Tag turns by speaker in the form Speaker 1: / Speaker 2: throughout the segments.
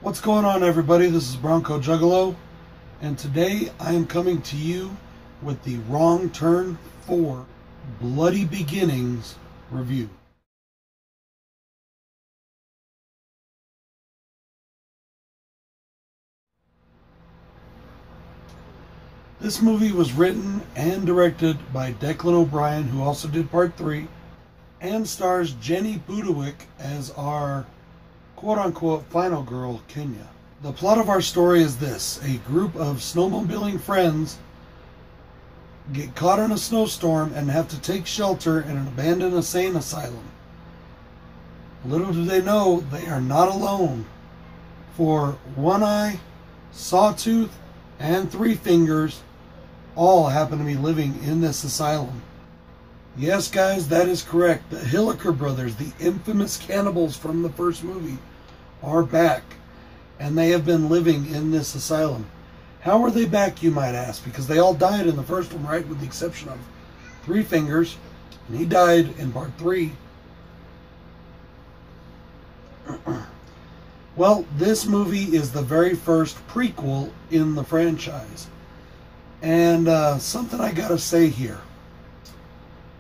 Speaker 1: What's going on, everybody? This is BroncoJuggalo, and today I am coming to you with the Wrong Turn 4 Bloody Beginnings review. This movie was written and directed by Declan O'Brien, who also did Part 3, and stars Jenny Budowick as our quote-unquote final girl, Kenya. The plot of our story is this. A group of snowmobiling friends get caught in a snowstorm and have to take shelter in an abandoned insane asylum. Little do they know, they are not alone. For One Eye, Sawtooth, and Three Fingers all happen to be living in this asylum. Yes, guys, that is correct. The Hilliker brothers, the infamous cannibals from the first movie, are back, and they have been living in this asylum. How are they back, you might ask? Because they all died in the first one, right? With the exception of Three Fingers, and he died in Part 3. Well, this movie is the very first prequel in the franchise. And something I gotta say here.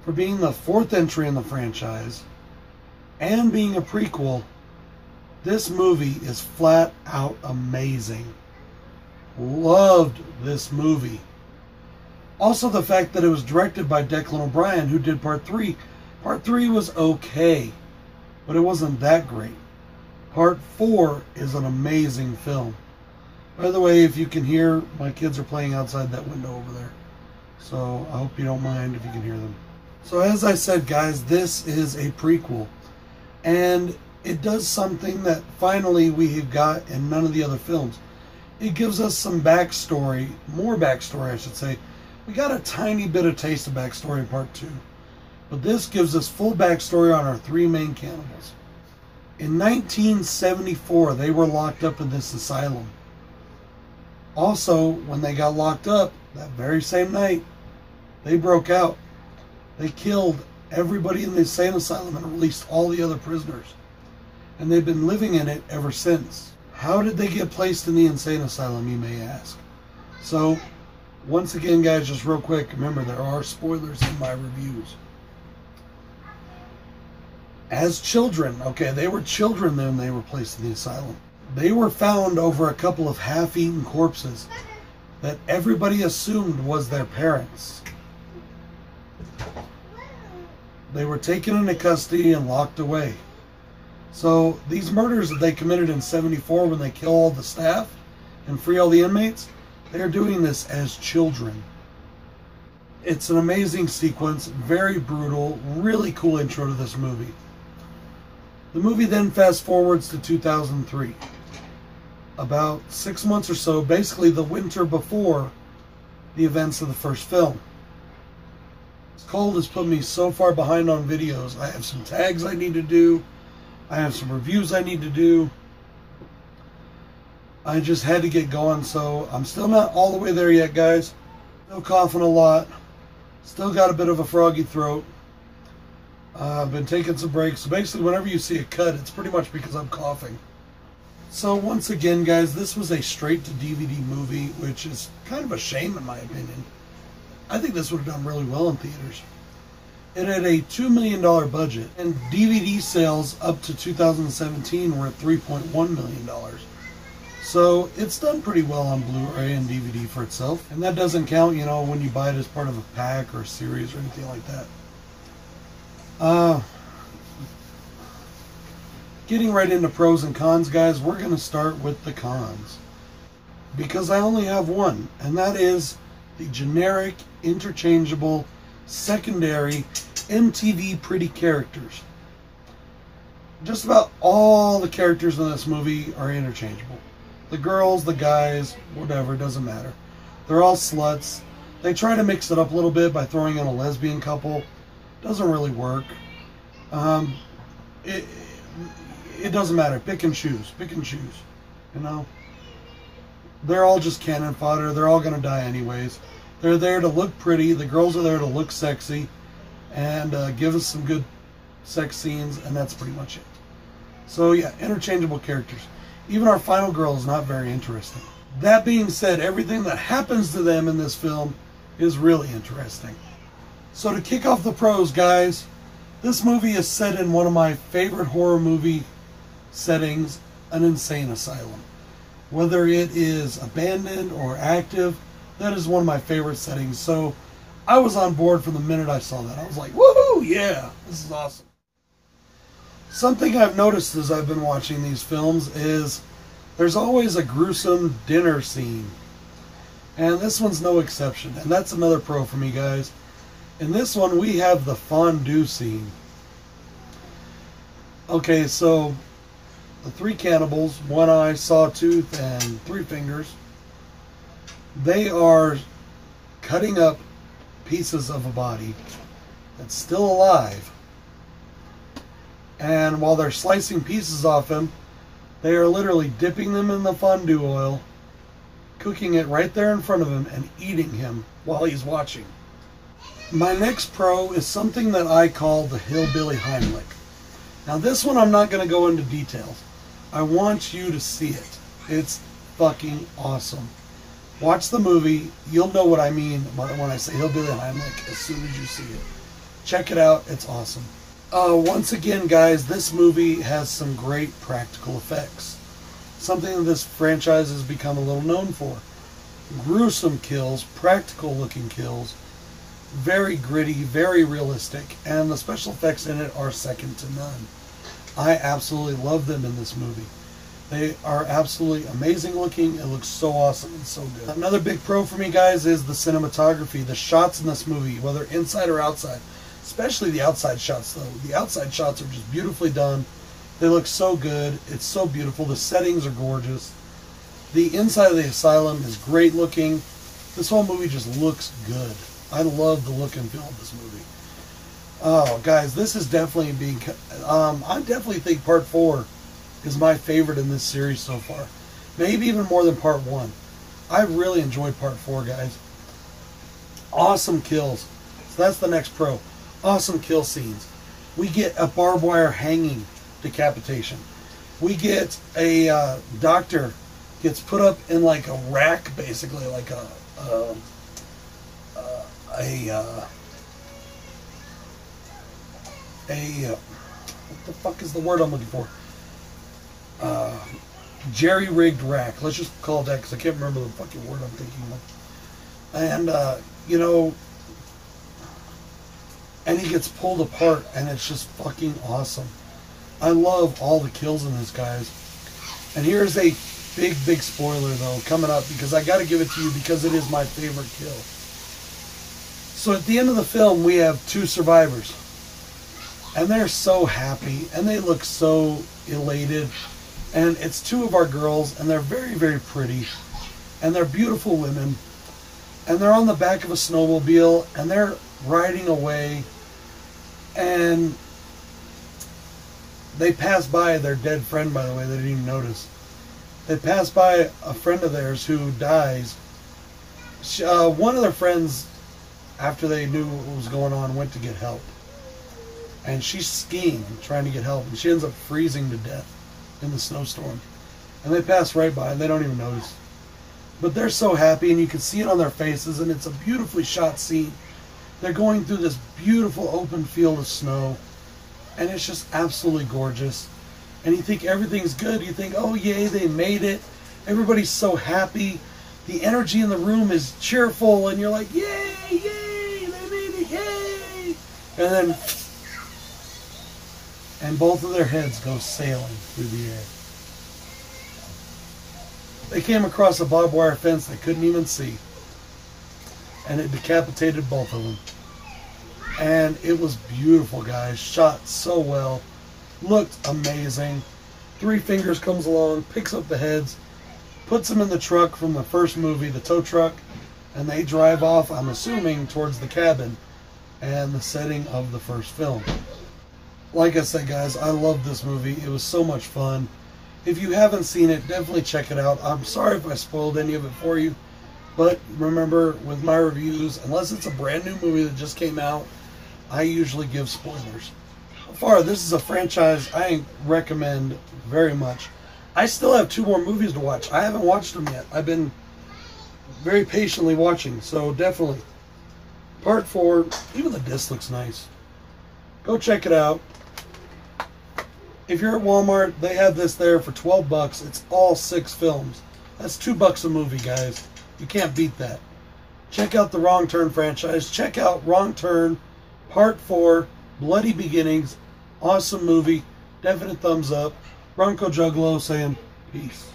Speaker 1: For being the fourth entry in the franchise and being a prequel, this movie is flat out amazing. Loved this movie. Also, the fact that it was directed by Declan O'Brien, who did Part 3. Part 3 was okay, but it wasn't that great. Part 4 is an amazing film. By the way, if you can hear, my kids are playing outside that window over there. So I hope you don't mind if you can hear them. So as I said, guys, this is a prequel. And it does something that finally we have got in none of the other films. It gives us some backstory, more backstory I should say. We got a tiny bit of taste of backstory in Part 2. But this gives us full backstory on our three main cannibals. In 1974, they were locked up in this asylum. Also, when they got locked up, that very same night, they broke out. They killed everybody in the insane asylum and released all the other prisoners. And they've been living in it ever since. How did they get placed in the insane asylum, you may ask? So, once again, guys, just real quick, remember there are spoilers in my reviews. As children, okay, they were children then they were placed in the asylum. They were found over a couple of half-eaten corpses that everybody assumed was their parents. They were taken into custody and locked away. So these murders that they committed in 74 when they kill all the staff and free all the inmates, they're doing this as children. It's an amazing sequence, very brutal, really cool intro to this movie. The movie then fast forwards to 2003. About 6 months or so, basically the winter before the events of the first film. This cold has put me so far behind on videos. I have some tags I need to do. I have some reviews I need to do. I just had to get going, so I'm still not all the way there yet, guys. Still coughing a lot. Still got a bit of a froggy throat. I've been taking some breaks. So basically, whenever you see a cut, it's pretty much because I'm coughing. So once again, guys, this was a straight-to-DVD movie, which is kind of a shame in my opinion. I think this would have done really well in theaters. It had a $2 million budget, and DVD sales up to 2017 were at $3.1 million. So it's done pretty well on Blu-ray and DVD for itself. And that doesn't count, you know, when you buy it as part of a pack or a series or anything like that. Getting right into pros and cons, guys, we're going to start with the cons. Because I only have one, and that is the generic, interchangeable, secondary MTV pretty characters. Just about all the characters in this movie are interchangeable. The girls, the guys, whatever, doesn't matter. They're all sluts. They try to mix it up a little bit by throwing in a lesbian couple. Doesn't really work. It doesn't matter. Pick and choose. Pick and choose. You know? They're all just cannon fodder. They're all going to die anyways. They're there to look pretty. The girls are there to look sexy and give us some good sex scenes, and that's pretty much it. So yeah, interchangeable characters. Even our final girl is not very interesting. That being said, everything that happens to them in this film is really interesting. So to kick off the pros, guys, this movie is set in one of my favorite horror movie settings, an insane asylum. Whether it is abandoned or active, that is one of my favorite settings. So I was on board from the minute I saw that. I was like, woohoo, yeah, this is awesome. Something I've noticed as I've been watching these films is there's always a gruesome dinner scene. And this one's no exception. And that's another pro for me, guys. In this one, we have the fondue scene. Okay, so the three cannibals, one eye, sawtooth, and three fingers, they are cutting up pieces of a body that's still alive. And while they're slicing pieces off him, they are literally dipping them in the fondue oil, cooking it right there in front of him, and eating him while he's watching. My next pro is something that I call the hillbilly Heimlich. Now this one I'm not going to go into details. I want you to see it. It's fucking awesome. Watch the movie. You'll know what I mean when I say hillbilly Heimlich as soon as you see it. Check it out. It's awesome. Once again, guys, this movie has some great practical effects. Something that this franchise has become a little known for. Gruesome kills, practical looking kills, very gritty, very realistic, and the special effects in it are second to none. I absolutely love them in this movie. They are absolutely amazing looking. It looks so awesome and so good. Another big pro for me, guys, is the cinematography. The shots in this movie, whether inside or outside. Especially the outside shots, though. The outside shots are just beautifully done. They look so good. It's so beautiful. The settings are gorgeous. The inside of the asylum is great looking. This whole movie just looks good. I love the look and feel of this movie. Oh, guys, this is definitely being... I definitely think Part 4 is my favorite in this series so far. Maybe even more than Part 1. I really enjoyed Part 4, guys. Awesome kills. So that's the next pro. Awesome kill scenes. We get a barbed wire hanging decapitation. We get a doctor gets put up in like a rack, basically, like what the fuck is the word I'm looking for? Jerry-rigged rack. Let's just call it that because I can't remember the fucking word I'm thinking of. And, you know, and he gets pulled apart, and it's just fucking awesome. I love all the kills in this, guys. And here's a big spoiler, though, coming up, because I got to give it to you because it is my favorite kill. So at the end of the film, we have two survivors. And they're so happy, and they look so elated. And it's two of our girls, and they're very pretty. And they're beautiful women. And they're on the back of a snowmobile, and they're riding away. And they pass by their dead friend, by the way. They didn't even notice. They pass by a friend of theirs who dies. One of their friends, after they knew what was going on, went to get help. And she's skiing, trying to get help. And she ends up freezing to death in the snowstorm. And they pass right by, and they don't even notice. But they're so happy, and you can see it on their faces, and it's a beautifully shot scene. They're going through this beautiful open field of snow, and it's just absolutely gorgeous. And you think everything's good. You think, oh, yay, they made it. Everybody's so happy. The energy in the room is cheerful, and you're like, yay, they made it, yay. And then, and both of their heads go sailing through the air. They came across a barbed wire fence they couldn't even see. And it decapitated both of them. And it was beautiful, guys. Shot so well. Looked amazing. Three Fingers comes along, picks up the heads, puts them in the truck from the first movie, the tow truck, and they drive off, I'm assuming, towards the cabin and the setting of the first film. Like I said, guys, I love this movie. It was so much fun. If you haven't seen it, definitely check it out. I'm sorry if I spoiled any of it for you, but remember, with my reviews, unless it's a brand new movie that just came out, I usually give spoilers. So far, this is a franchise I recommend very much. I still have 2 more movies to watch. I haven't watched them yet. I've been very patiently watching, so definitely. Part 4, even the disc looks nice. Go check it out. If you're at Walmart, they have this there for $12. It's all 6 films. That's $2 a movie, guys. You can't beat that. Check out the Wrong Turn franchise. Check out Wrong Turn Part 4, Bloody Beginnings. Awesome movie. Definite thumbs up. BroncoJuggalo saying peace.